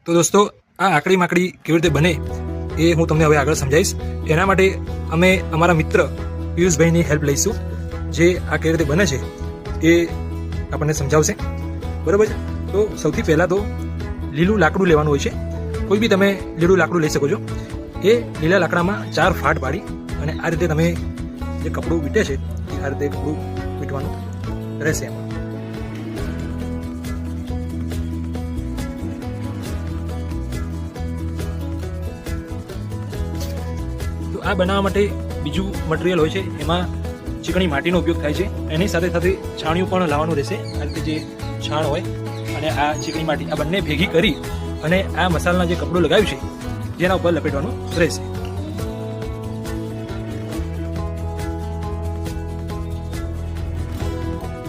તો દોસ્તો, આ આકડી માકડી કેવી રીતે બને એ હું તમને હવે આગળ સમજાવીશ. એના માટે અમે અમારા મિત્ર પિયુષભાઈની હેલ્પ લઈશું, જે આ કેવી રીતે બને છે એ આપણને સમજાવશે. બરાબર છે? તો સૌથી પહેલાં તો લીલું લાકડું લેવાનું હોય છે. કોઈ બી તમે લીલું લાકડું લઈ શકો છો. એ લીલા લાકડામાં 4 ફાટ પાડી અને આ રીતે તમે જે કપડું વીટે છે એ આ રીતે કપડું વીટવાનું રહેશે. એમાં તો આ બનાવવા માટે બીજું મટીરિયલ હોય છે, એમાં ચીકણી માટીનો ઉપયોગ થાય છે. એની સાથે સાથે છાણિયું પણ લાવવાનું રહેશે. આ રીતે જે છાણ હોય અને આ ચીકણી માટી, આ બંને ભેગી કરી અને આ મસાલાના જે કપડું લગાવ્યું છે જેના ઉપર લપેટવાનું રહેશે.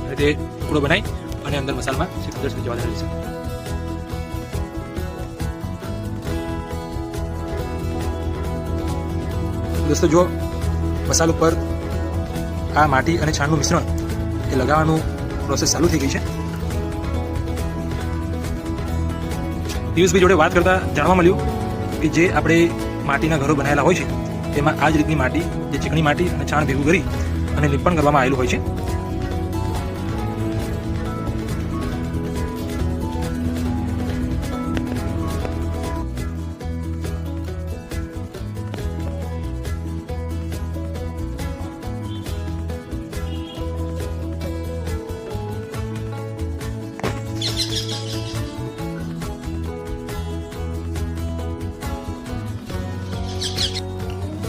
આ રીતે ટુકડો બનાવી અને અંદર મસાલામાં સીધો જવા રહેશે. દોસ્તો, જો મસાલા ઉપર આ માટી અને છાણનું મિશ્રણ એ લગાવવાનું પ્રોસેસ ચાલુ થઈ ગઈ છે. પિયુષભાઈ જોડે વાત કરતા જાણવા મળ્યું કે જે આપણે માટીના ઘરો બનાવેલા હોય છે તેમાં આ જ રીતની માટી, જે ચીકણી માટી અને છાણ ભેગું કરી અને લીપણ કરવામાં આવેલું હોય છે.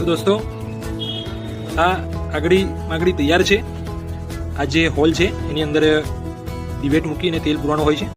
તો દોસ્તો, આ આગળી માગડી તૈયાર છે. આ જે હોલ છે એની અંદર દિવેટ મૂકી અને તેલ પૂરવાનું હોય છે.